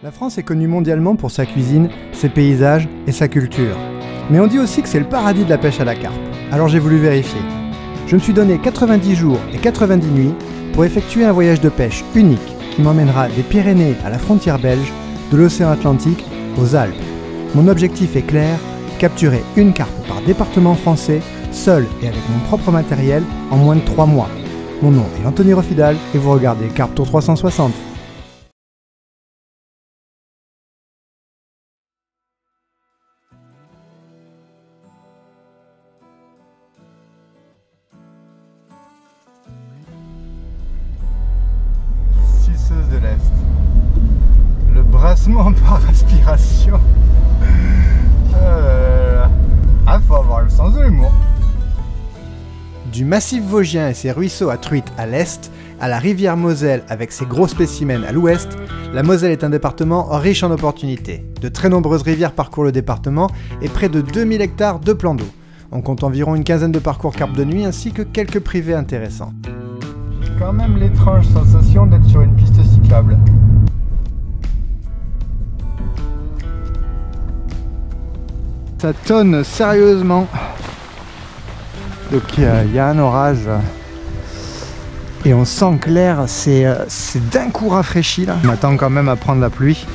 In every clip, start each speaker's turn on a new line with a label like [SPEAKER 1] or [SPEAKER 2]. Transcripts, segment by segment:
[SPEAKER 1] La France est connue mondialement pour sa cuisine, ses paysages et sa culture. Mais on dit aussi que c'est le paradis de la pêche à la carpe. Alors j'ai voulu vérifier. Je me suis donné 90 jours et 90 nuits pour effectuer un voyage de pêche unique qui m'emmènera des Pyrénées à la frontière belge, de l'océan Atlantique aux Alpes. Mon objectif est clair, capturer une carpe par département français, seul et avec mon propre matériel, en moins de 3 mois. Mon nom est Anthony Rofidal et vous regardez Carpe Tour 360. Suceuse de l'Est. Le brassement par aspiration. Ah, faut avoir le sens de l'humour. Du massif vosgien et ses ruisseaux à truites à l'est, à la rivière Moselle avec ses gros spécimens à l'ouest, la Moselle est un département riche en opportunités. De très nombreuses rivières parcourent le département et près de 2000 hectares de plans d'eau. On compte environ une quinzaine de parcours carpe de nuit ainsi que quelques privés intéressants. Quand même l'étrange sensation d'être sur une piste cyclable. Ça tonne sérieusement. Donc il y a un orage et on sent que l'air c'est d'un coup rafraîchi là. On m'attend quand même à prendre la pluie.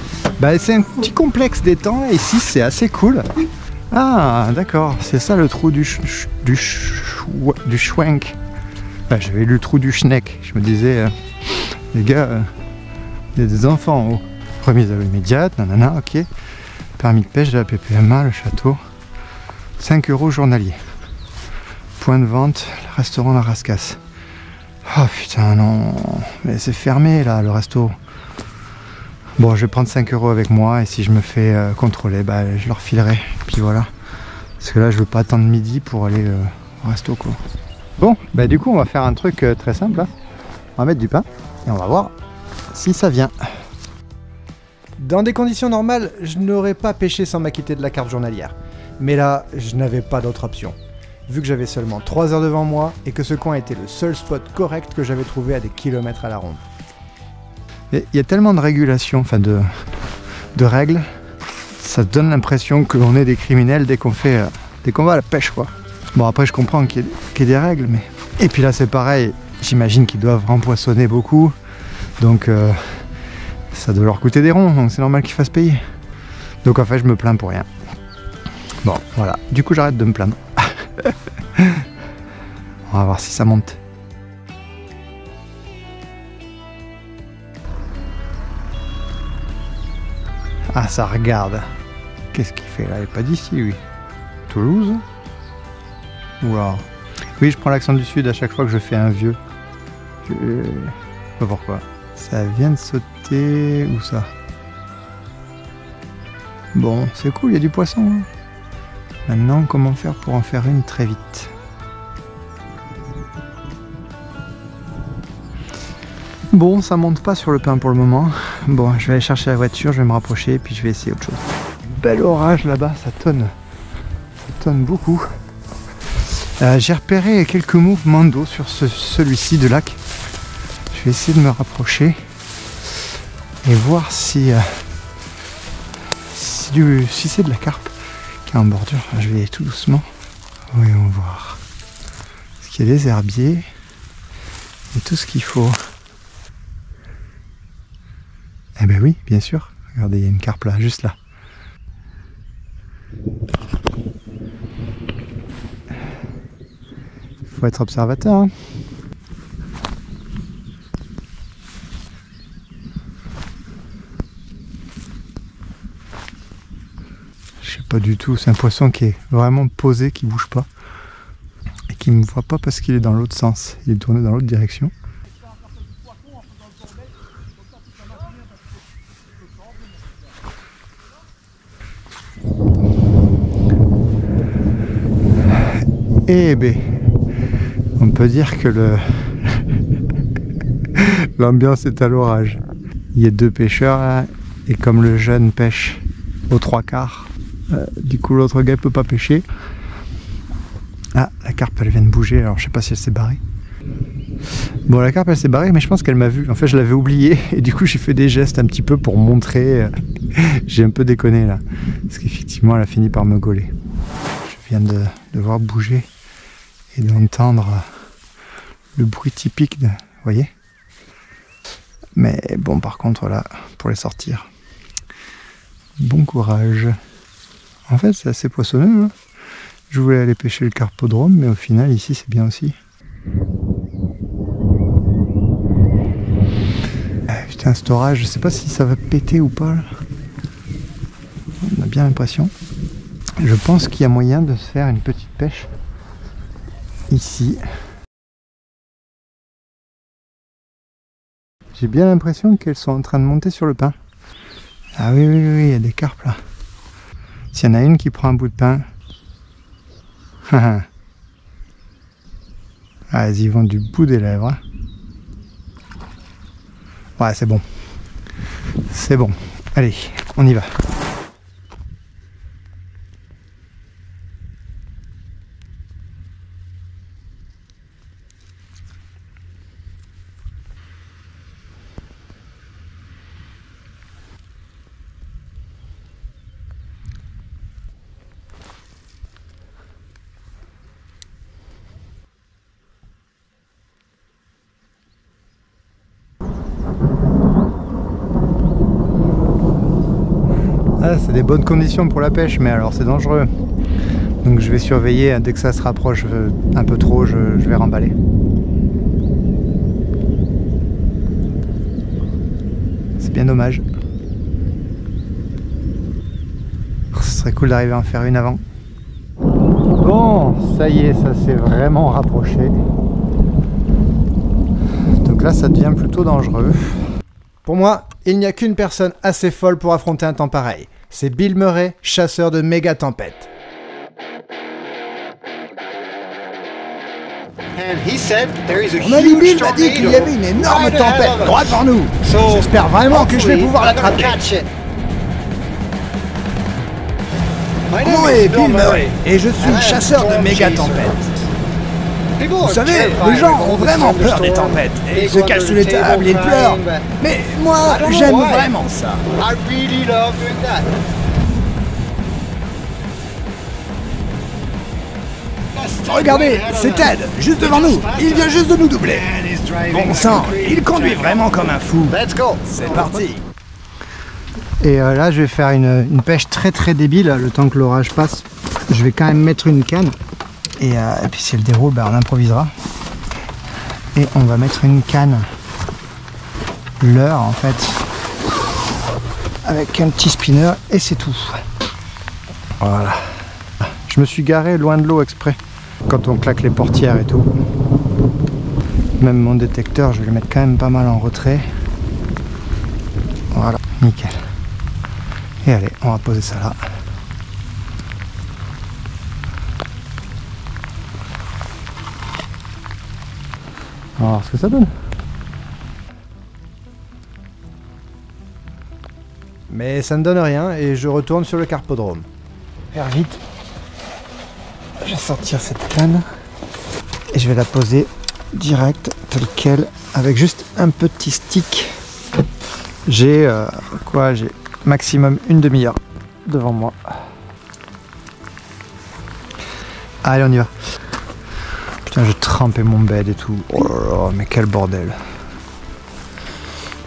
[SPEAKER 1] Bah, c'est un petit complexe des temps et ici c'est assez cool. Ah d'accord, c'est ça le trou du schwenk. Bah, j'avais lu le trou du schneck. Je me disais, les gars, il y a des enfants en haut. Remise à l'eau immédiate, nanana, ok. Permis de pêche de la PPMA, le château. 5 € journalier. Point de vente, le restaurant La Rascasse. Oh putain, non. Mais c'est fermé là, le resto. Bon, je vais prendre 5 € avec moi et si je me fais contrôler, bah, je leur filerai. Puis voilà. Parce que là, je veux pas attendre midi pour aller au resto, quoi. Bon, bah du coup, on va faire un truc très simple. Là. On va mettre du pain et on va voir si ça vient. Dans des conditions normales, je n'aurais pas pêché sans m'acquitter de la carte journalière. Mais là, je n'avais pas d'autre option. Vu que j'avais seulement 3 heures devant moi et que ce coin était le seul spot correct que j'avais trouvé à des kilomètres à la ronde. Il y a tellement de régulations, enfin de règles, ça donne l'impression que l'on est des criminels dès qu'on va à la pêche, quoi. Bon, après je comprends qu'il y ait des règles, mais... Et puis là c'est pareil, j'imagine qu'ils doivent rempoissonner beaucoup, donc ça doit leur coûter des ronds, donc c'est normal qu'ils fassent payer. Donc en fait je me plains pour rien. Bon, voilà, du coup j'arrête de me plaindre. On va voir si ça monte. Ah, ça regarde. Qu'est-ce qu'il fait là? Il n'est pas d'ici, lui. Toulouse? Wow. Oui, je prends l'accent du sud à chaque fois que je fais un vieux. Je sais pas pourquoi. Ça vient de sauter... Où ça? Bon, c'est cool, il y a du poisson. Hein. Maintenant, comment faire pour en faire une très vite? Bon, ça monte pas sur le pain pour le moment. Bon, je vais aller chercher la voiture, je vais me rapprocher et puis je vais essayer autre chose. Bel orage là-bas, ça tonne. Ça tonne beaucoup. J'ai repéré quelques mouvements d'eau sur celui-ci de lac. Je vais essayer de me rapprocher et voir si c'est de la carpe qui est en bordure. Je vais tout doucement. Voyons voir. Est-ce qu'il y a des herbiers et tout ce qu'il faut? Eh ben oui, bien sûr. Regardez, il y a une carpe là, juste là. Faut être observateur. Hein. Je sais pas du tout. C'est un poisson qui est vraiment posé, qui bouge pas et qui me voit pas parce qu'il est dans l'autre sens. Il est tourné dans l'autre direction. Eh ben, on peut dire que l'ambiance est à l'orage. Il y a 2 pêcheurs là, et comme le jeune pêche aux 3/4, du coup l'autre gars peut pas pêcher. Ah, la carpe elle vient de bouger, alors je sais pas si elle s'est barrée. Bon, la carpe elle s'est barrée, mais je pense qu'elle m'a vu. En fait, je l'avais oublié et du coup, j'ai fait des gestes un petit peu pour montrer. J'ai un peu déconné là, parce qu'effectivement, elle a fini par me gauler. Je viens de voir bouger et d'entendre le bruit typique de... Vous voyez? Mais bon, par contre, là, pour les sortir, bon courage. En fait, c'est assez poissonneux, hein. Je voulais aller pêcher le carpodrome, mais au final, ici, c'est bien aussi. Putain, cet orage, je sais pas si ça va péter ou pas, là. On a bien l'impression. Je pense qu'il y a moyen de se faire une petite pêche ici. J'ai bien l'impression qu'elles sont en train de monter sur le pin. Ah oui, il y a des carpes là. S'il y en a une qui prend un bout de pain. Ah, elles y vont du bout des lèvres. Hein. Ouais, c'est bon. C'est bon. Allez, on y va. Ah, c'est des bonnes conditions pour la pêche, mais alors c'est dangereux. Donc je vais surveiller, dès que ça se rapproche un peu trop, je vais remballer. C'est bien dommage. Ce serait cool d'arriver à en faire une avant. Bon, ça y est, ça s'est vraiment rapproché. Donc là, ça devient plutôt dangereux.
[SPEAKER 2] Pour moi, il n'y a qu'une personne assez folle pour affronter un temps pareil. C'est Bill Murray, chasseur de méga tempêtes.
[SPEAKER 3] Mon ami Bill m'a dit qu'il y avait une énorme tempête droit devant nous. J'espère vraiment que je vais pouvoir l'attraper. Mon nom est Bill Murray et je suis chasseur de méga tempêtes. Vous savez, les gens ont vraiment peur des tempêtes. Et ils se cachent sous les tables, ils pleurent. Mais moi, j'aime vraiment ça. Regardez, c'est Ted, juste devant nous. Il vient juste de nous doubler. Bon sang, il conduit vraiment comme un fou. C'est parti.
[SPEAKER 1] Et là, je vais faire une pêche très débile, le temps que l'orage passe. Je vais quand même mettre une canne. Et puis si elle déroule, on improvisera. Et on va mettre une canne, leurre en fait, avec un petit spinner et c'est tout. Voilà. Je me suis garé loin de l'eau exprès, quand on claque les portières et tout. Même mon détecteur, je vais le mettre quand même pas mal en retrait. Voilà, nickel. Et allez, on va poser ça là. On va voir ce que ça donne.
[SPEAKER 2] Mais ça ne donne rien et je retourne sur le carpodrome.
[SPEAKER 1] Faire vite. Je vais sortir cette canne et je vais la poser direct, telle quelle, avec juste un petit stick. J'ai j'ai maximum une demi-heure devant moi. Allez, on y va. Putain, je trempais mon bed et tout. Oh là là, mais quel bordel.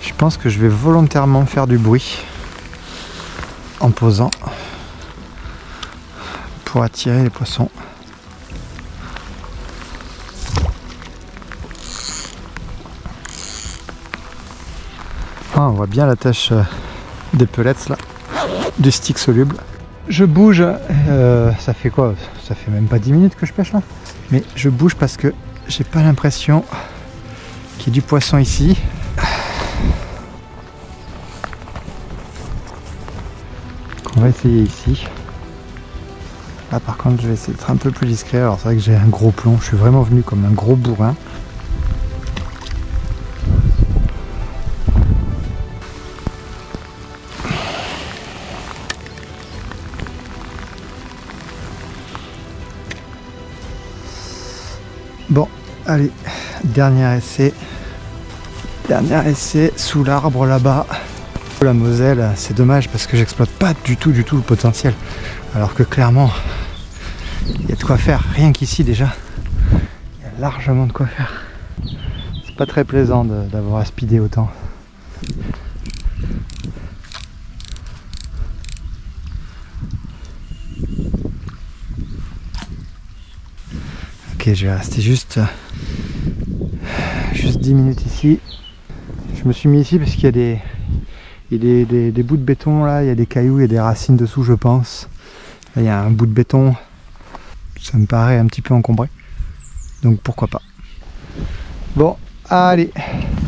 [SPEAKER 1] Je pense que je vais volontairement faire du bruit en posant pour attirer les poissons. Ah, on voit bien la tache des pellets là, du stick soluble. Je bouge, ça fait quoi? Ça fait même pas 10 minutes que je pêche là. Mais je bouge parce que j'ai pas l'impression qu'il y ait du poisson ici. On va essayer ici. Là par contre je vais essayer d'être un peu plus discret. Alors c'est vrai que j'ai un gros plomb, je suis vraiment venu comme un gros bourrin. Bon, allez, Dernier essai. Dernier essai sous l'arbre là-bas. La Moselle, c'est dommage parce que j'exploite pas du tout le potentiel. Alors que clairement, il y a de quoi faire. Rien qu'ici déjà, il y a largement de quoi faire. C'est pas très plaisant d'avoir à speeder autant. Ok, je vais rester juste 10 minutes ici. Je me suis mis ici parce qu'il y a des bouts de béton là, il y a des cailloux, il y a des racines dessous je pense. Là il y a un bout de béton, ça me paraît un petit peu encombré. Donc pourquoi pas. Bon, allez,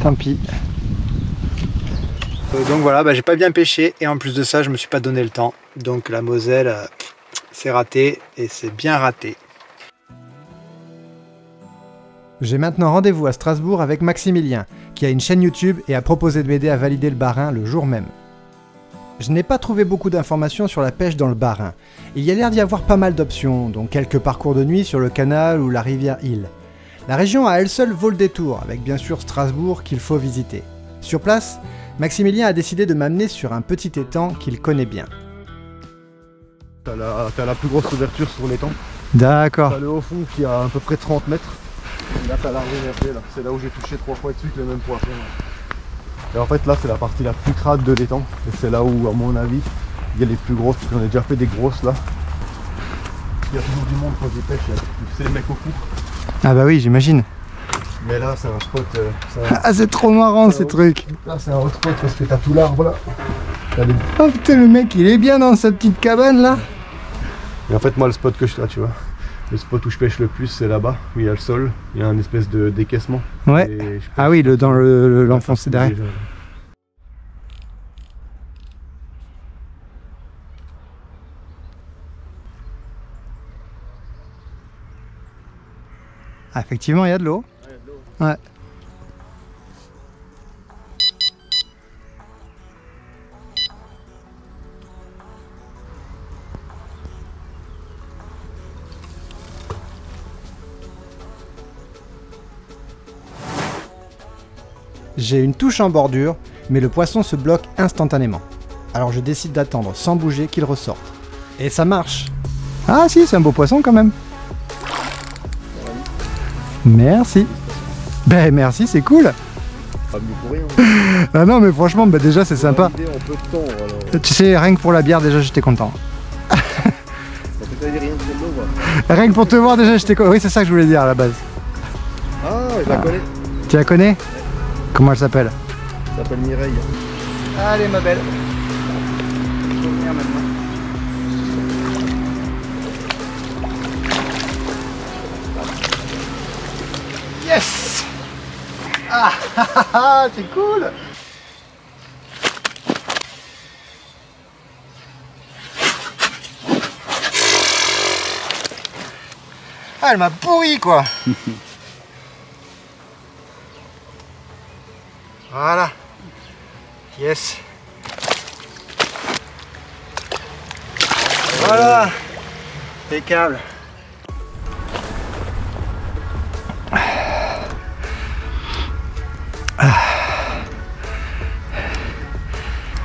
[SPEAKER 1] tant pis. Donc voilà, j'ai pas bien pêché et en plus de ça je me suis pas donné le temps. Donc la Moselle, c'est raté et c'est bien raté.
[SPEAKER 2] J'ai maintenant rendez-vous à Strasbourg avec Maximilien, qui a une chaîne YouTube et a proposé de m'aider à valider le Bas-Rhin le jour même. Je n'ai pas trouvé beaucoup d'informations sur la pêche dans le Bas-Rhin. Il y a l'air d'y avoir pas mal d'options, dont quelques parcours de nuit sur le canal ou la rivière Isle. La région à elle seule vaut le détour, avec bien sûr Strasbourg qu'il faut visiter. Sur place, Maximilien a décidé de m'amener sur un petit étang qu'il connaît bien.
[SPEAKER 4] T'as la plus grosse ouverture sur l'étang.
[SPEAKER 1] D'accord.
[SPEAKER 4] T'as le haut fond qui a à peu près 30 mètres. Et là t'as l'arbre inversé, là. C'est là où j'ai touché 3 fois de suite le même poisson. Et en fait là c'est la partie la plus crade de l'étang. Et c'est là où à mon avis il y a les plus grosses. J'en ai déjà fait des grosses là. Il y a toujours du monde quand ils pêchent, c'est les mecs au cou.
[SPEAKER 1] Ah bah oui j'imagine.
[SPEAKER 4] Mais là c'est un spot.
[SPEAKER 1] Ah c'est trop marrant ces trucs.
[SPEAKER 4] Là c'est un hot spot parce que t'as tout l'arbre là. Des...
[SPEAKER 1] Oh putain le mec il est bien dans sa petite cabane là.
[SPEAKER 4] Et en fait moi le spot que je là tu vois. Le spot où je pêche le plus c'est là-bas, où il y a le sol, il y a un espèce de décaissement.
[SPEAKER 1] Ouais. Ah oui, dans l'enfoncé derrière. Ah, effectivement, il y a de l'eau. Ouais.
[SPEAKER 2] J'ai une touche en bordure, mais le poisson se bloque instantanément. Alors je décide d'attendre sans bouger qu'il ressorte. Et ça marche!
[SPEAKER 1] Ah si, c'est un beau poisson quand même. Merci. Ben merci, c'est cool.
[SPEAKER 4] Pas mieux pour rien.
[SPEAKER 1] Ah non mais franchement, déjà c'est sympa.
[SPEAKER 4] En peu de temps, alors.
[SPEAKER 1] Tu sais, rien que pour la bière déjà j'étais content.
[SPEAKER 4] Ça fait rien de l'eau,
[SPEAKER 1] Rien que pour te voir déjà j'étais content. Oui c'est ça que je voulais dire à la base.
[SPEAKER 4] Ah, je la connais.
[SPEAKER 1] Tu la connais? Comment elle s'appelle?
[SPEAKER 4] Elle s'appelle Mireille.
[SPEAKER 1] Allez ma belle. Je vais venir maintenant. Yes! Ah c'est cool! Ah elle m'a pourri quoi! Voilà. Yes. Voilà. Impeccable.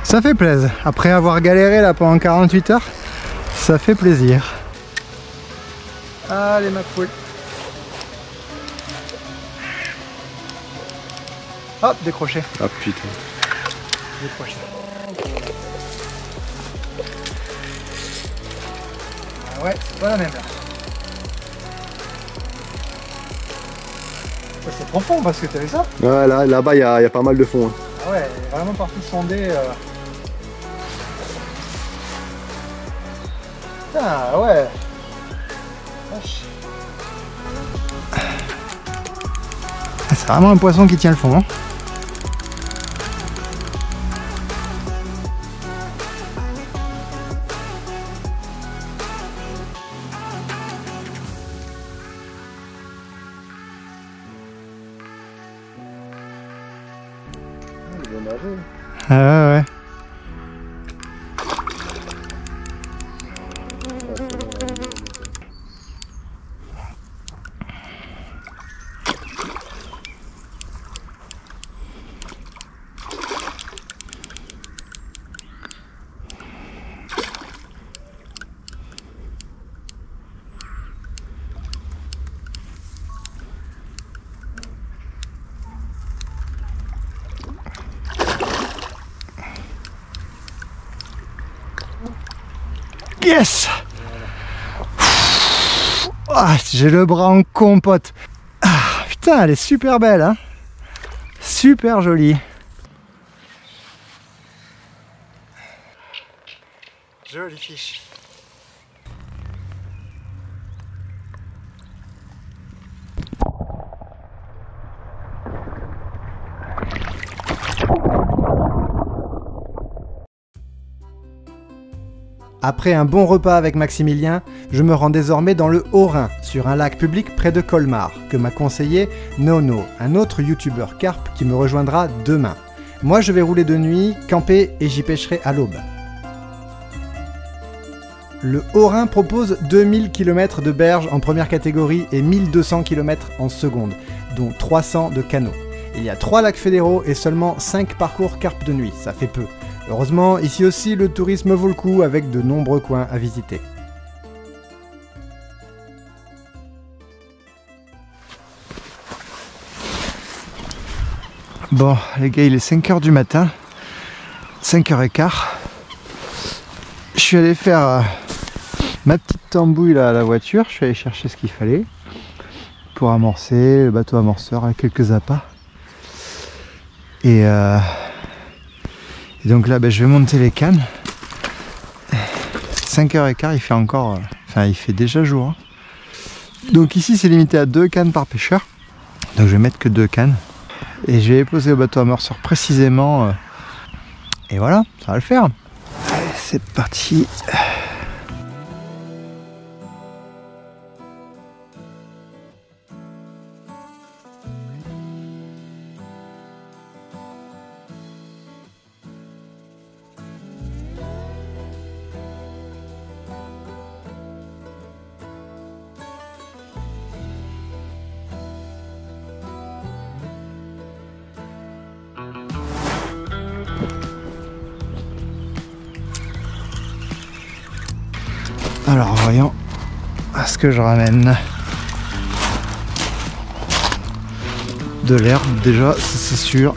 [SPEAKER 1] Ça fait plaisir. Après avoir galéré là pendant 48 heures, ça fait plaisir. Allez ma poule. Hop, décroché.
[SPEAKER 4] Ah putain.
[SPEAKER 1] Décroché. Ah ouais, c'est pas la même là. Ça c'est profond parce que t'as vu ça?
[SPEAKER 4] Ouais, là-bas il y a pas mal de fond. Hein.
[SPEAKER 1] Ah ouais, elle est vraiment partie sonder. Putain, ouais. Vache. C'est vraiment un poisson qui tient le fond. Hein. Ah ouais. Yes. Ah, j'ai le bras en compote. Ah, putain, elle est super belle, hein. Super jolie. Jolie fiche.
[SPEAKER 2] Après un bon repas avec Maximilien, je me rends désormais dans le Haut-Rhin, sur un lac public près de Colmar, que m'a conseillé Nono, un autre youtubeur carpe qui me rejoindra demain. Moi je vais rouler de nuit, camper et j'y pêcherai à l'aube. Le Haut-Rhin propose 2000 km de berges en première catégorie et 1200 km en seconde, dont 300 de canaux. Il y a 3 lacs fédéraux et seulement 5 parcours carpe de nuit, ça fait peu. Heureusement, ici aussi le tourisme vaut le coup avec de nombreux coins à visiter.
[SPEAKER 1] Bon les gars, il est 5 h du matin, 5h15. Je suis allé faire ma petite tambouille là à la voiture, je suis allé chercher ce qu'il fallait pour amorcer, le bateau amorceur avec quelques appâts. Et donc là je vais monter les cannes. 5h15, il fait encore, il fait déjà jour. Donc ici c'est limité à 2 cannes par pêcheur. Donc je vais mettre que 2 cannes. Et je vais les poser au bateau amorceur précisément. Et voilà, ça va le faire. Allez, c'est parti. Alors voyons ce que je ramène. De l'herbe déjà, c'est sûr.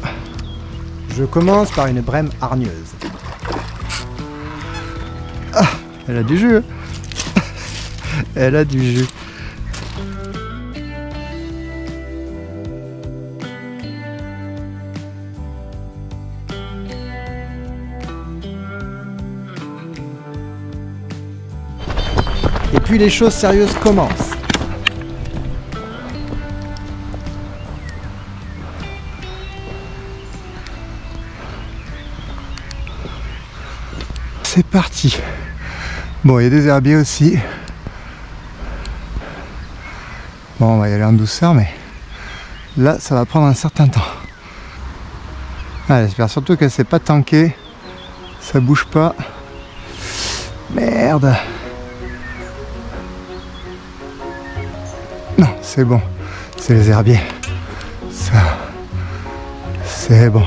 [SPEAKER 2] Je commence par une brème hargneuse.
[SPEAKER 1] Ah, elle a du jus. Elle a du jus.
[SPEAKER 2] Et puis les choses sérieuses commencent.
[SPEAKER 1] C'est parti. Bon, il y a des herbiers aussi. Bon, on va y aller en douceur, mais là, ça va prendre un certain temps. Ah, j'espère surtout qu'elle s'est pas tankée. Ça bouge pas. Merde. Non, c'est bon. C'est les herbiers. Ça, c'est bon.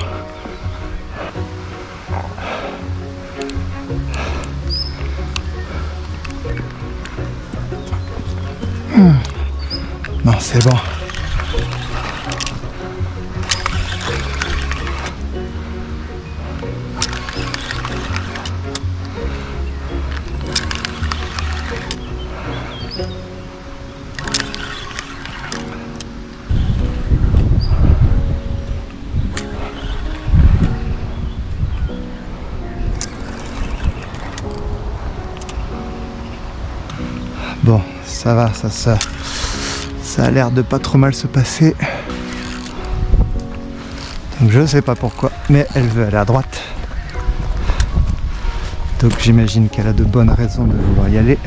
[SPEAKER 1] Non, c'est bon. Bon, ça va, ça a l'air de pas trop mal se passer. Donc je sais pas pourquoi, mais elle veut aller à droite. Donc j'imagine qu'elle a de bonnes raisons de vouloir y aller.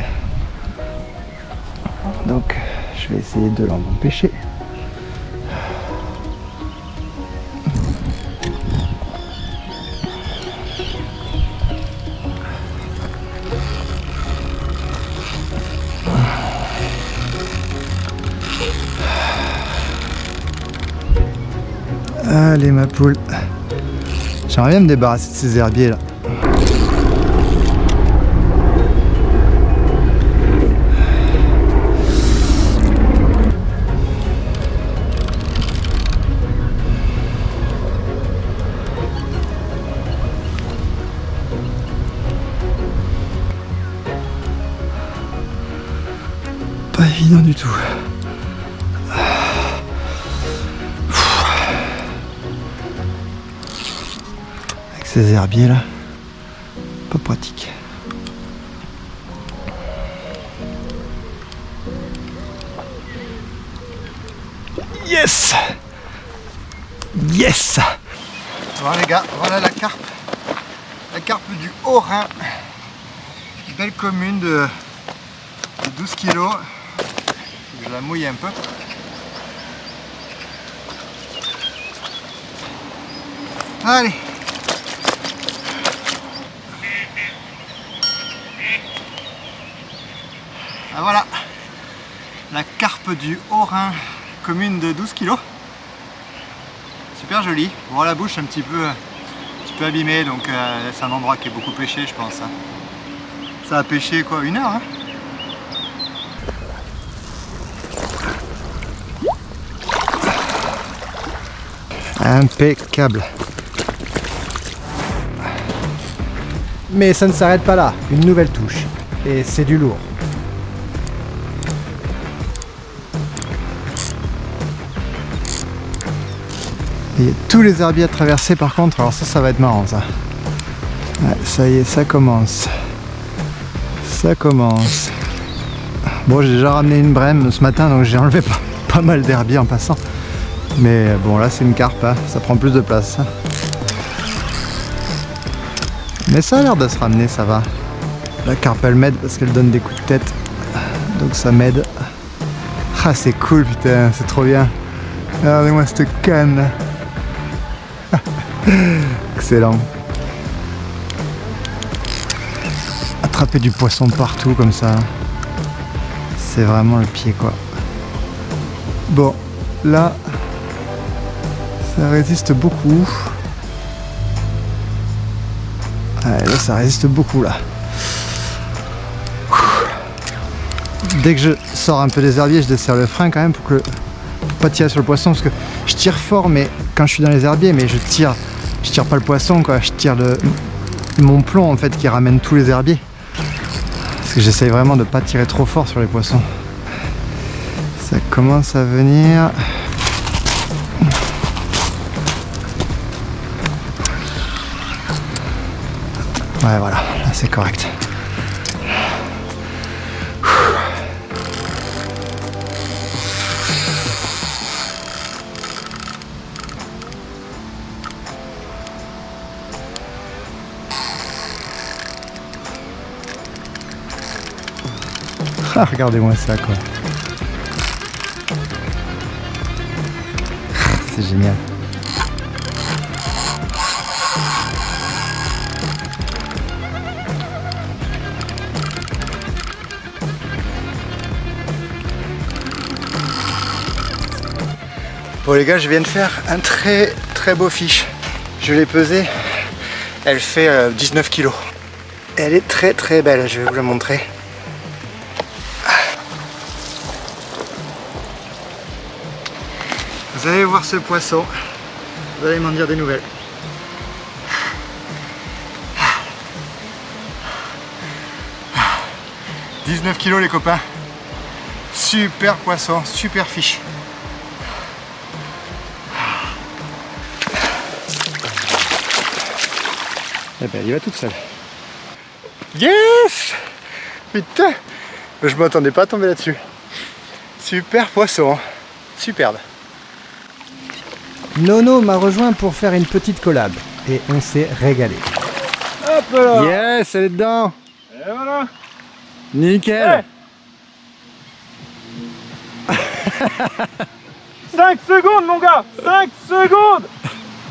[SPEAKER 1] Donc je vais essayer de l'en empêcher. Allez ma poule. J'aimerais bien me débarrasser de ces herbiers là. évident du tout. Avec ces herbiers là, pas pratique. Yes! Yes! Voilà les gars, voilà la carpe du Haut-Rhin. Belle commune de 12 kilos. Je la mouille un peu. Allez. Ah, voilà. La carpe du Haut-Rhin, commune de 12 kilos. Super jolie. Bon, la bouche un petit peu abîmée, donc c'est un endroit qui est beaucoup pêché, je pense. Hein. Ça a pêché quoi, 1 heure hein. Impeccable.
[SPEAKER 2] Mais ça ne s'arrête pas là, une nouvelle touche. Et c'est du lourd.
[SPEAKER 1] Il y a tous les herbiers à traverser par contre, alors ça va être marrant ça. Ouais, ça y est, ça commence. Ça commence. Bon, j'ai déjà ramené une brème ce matin, donc j'ai enlevé pas mal d'herbiers en passant. Mais bon, là c'est une carpe, hein. Ça prend plus de place. Mais ça a l'air de se ramener, ça va. La carpe elle m'aide parce qu'elle donne des coups de tête. Donc ça m'aide. Ah, c'est cool, putain, c'est trop bien. Regardez-moi cette canne là. Excellent. Attraper du poisson partout comme ça, c'est vraiment le pied quoi. Bon, là, ça résiste beaucoup. Ouais, là, ça résiste beaucoup là. Dès que je sors un peu des herbiers, je desserre le frein quand même pour pas tirer sur le poisson parce que je tire fort, mais quand je suis dans les herbiers, mais je tire pas le poisson quoi, je tire mon plomb en fait qui ramène tous les herbiers. Parce que j'essaye vraiment de pas tirer trop fort sur les poissons. Ça commence à venir. Ouais voilà, là c'est correct. Ah, regardez-moi ça quoi. C'est génial. Bon les gars, je viens de faire un très beau fiche. Je l'ai pesé. Elle fait 19 kg. Elle est très belle, je vais vous la montrer. Vous allez voir ce poisson, vous allez m'en dire des nouvelles. « 19 kilos les copains, super poisson, super fiche. » Eh ben, il va toute seule. Yes! Putain! Je m'attendais pas à tomber là-dessus. Super poisson, superbe.
[SPEAKER 2] Nono m'a rejoint pour faire une petite collab et on s'est régalé.
[SPEAKER 3] Hop là!
[SPEAKER 1] Yes, elle est dedans!
[SPEAKER 3] Et voilà!
[SPEAKER 1] Nickel!
[SPEAKER 3] Hey 5 secondes mon gars! 5 secondes!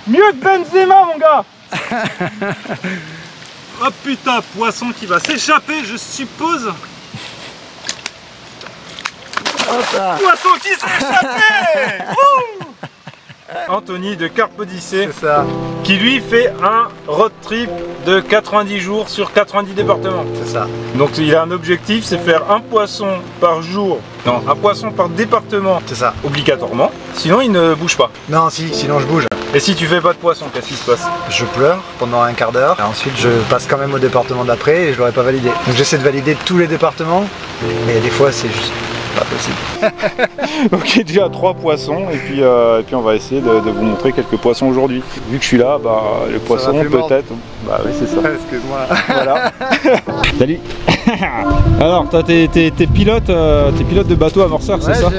[SPEAKER 3] Mieux que Benzema mon gars! Oh putain, poisson qui va s'échapper je suppose! Poisson qui s'est échappé! Anthony de Carpe Odyssée,
[SPEAKER 1] C'est ça,
[SPEAKER 3] qui lui fait un road trip de 90 jours sur 90 départements.
[SPEAKER 1] c'est ça.
[SPEAKER 3] Donc il a un objectif, c'est faire un poisson par jour, non, un poisson par département
[SPEAKER 1] C'est ça.
[SPEAKER 3] obligatoirement, sinon il ne bouge pas.
[SPEAKER 1] Non, si, sinon je bouge.
[SPEAKER 3] Et si tu fais pas de poisson, qu'est-ce qui se passe?
[SPEAKER 1] Je pleure pendant un quart d'heure. Ensuite, je passe quand même au département d'après et je l'aurais pas validé. Donc j'essaie de valider tous les départements, mais des fois c'est juste
[SPEAKER 5] Pas possible. Donc déjà 3 poissons et puis on va essayer de vous montrer quelques poissons aujourd'hui. Vu que je suis là, bah, les poissons peut-être. Bah oui c'est ça.
[SPEAKER 1] Excuse-moi.
[SPEAKER 5] Voilà. Salut. Alors toi t'es pilote de bateau amorceur, c'est ça?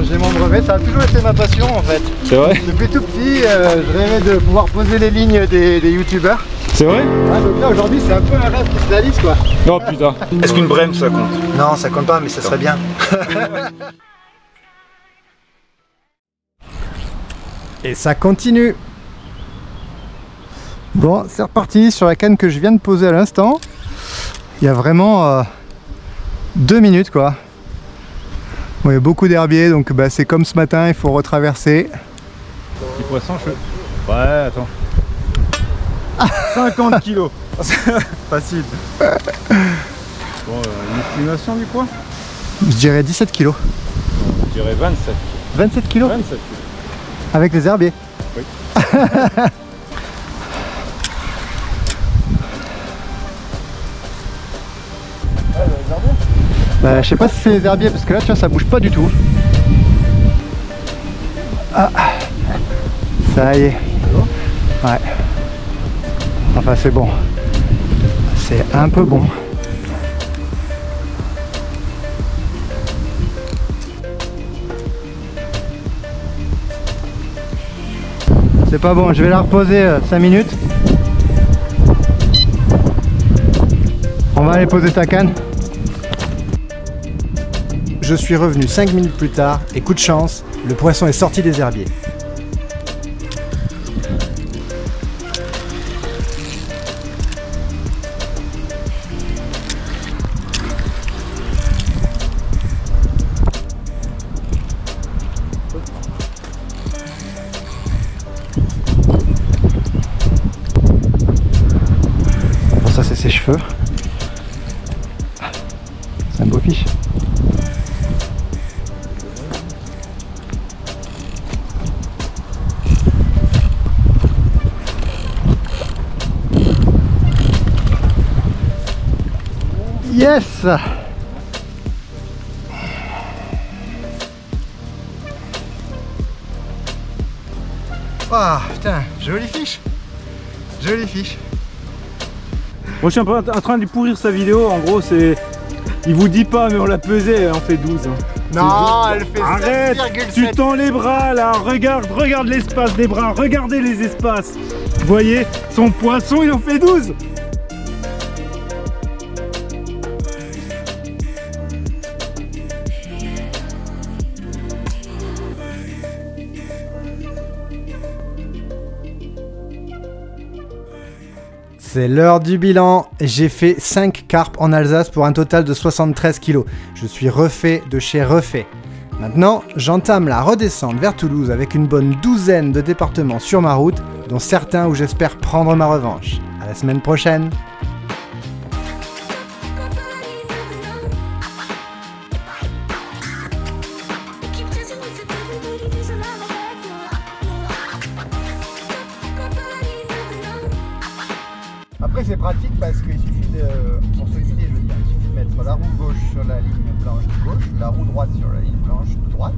[SPEAKER 1] J'ai mon brevet, ça a toujours été ma passion en fait.
[SPEAKER 5] C'est vrai?
[SPEAKER 1] Depuis tout petit, je rêvais de pouvoir poser les lignes des youtubeurs.
[SPEAKER 5] C'est vrai?
[SPEAKER 1] Ouais, donc là aujourd'hui c'est un peu un rêve qui se réalise quoi.
[SPEAKER 5] Oh putain. Est-ce qu'une brème ça compte?
[SPEAKER 1] Non ça compte pas mais ça serait bien.
[SPEAKER 2] Et ça continue.
[SPEAKER 1] Bon c'est reparti sur la canne que je viens de poser à l'instant. Il y a vraiment 2 minutes quoi. Bon, il y a beaucoup d'herbiers donc bah, c'est comme ce matin, il faut retraverser.
[SPEAKER 5] Petit poisson, ouais attends. 50 kilos. Facile. Bon, une estimation du poids?
[SPEAKER 1] Je dirais 17 kilos.
[SPEAKER 5] Je dirais 27.
[SPEAKER 1] 27 kilos?
[SPEAKER 5] 27 kilos.
[SPEAKER 1] Avec les herbiers?
[SPEAKER 5] Oui.
[SPEAKER 1] Bah, je sais pas si c'est les herbiers parce que là tu vois ça bouge pas du tout. Ah, ça y est. Ouais. Enfin c'est bon. C'est un peu bon. C'est pas bon, je vais la reposer 5 minutes. On va aller poser ta canne.
[SPEAKER 2] Je suis revenu 5 minutes plus tard et coup de chance, le poisson est sorti des herbiers.
[SPEAKER 1] Bon, ça c'est ses cheveux. C'est un beau fiche. Yes! Ah putain, jolie fiche! Jolie fiche!
[SPEAKER 5] Moi je suis un peu en train de pourrir sa vidéo, en gros c'est... Il vous dit pas mais on l'a pesé, elle en fait 12. Hein.
[SPEAKER 1] Non, elle fait 7,7.
[SPEAKER 5] Arrête! Tu tends les bras là, regarde l'espace des bras, regardez les espaces. Vous voyez, son poisson il en fait 12.
[SPEAKER 2] C'est l'heure du bilan. J'ai fait 5 carpes en Alsace pour un total de 73 kg. Je suis refait de chez refait. Maintenant, j'entame la redescente vers Toulouse avec une bonne douzaine de départements sur ma route, dont certains où j'espère prendre ma revanche. À la semaine prochaine.
[SPEAKER 1] Après c'est pratique parce qu'il suffit de, pour se guider, je veux dire, il suffit de mettre la roue gauche sur la ligne blanche de gauche, la roue droite sur la ligne blanche de droite,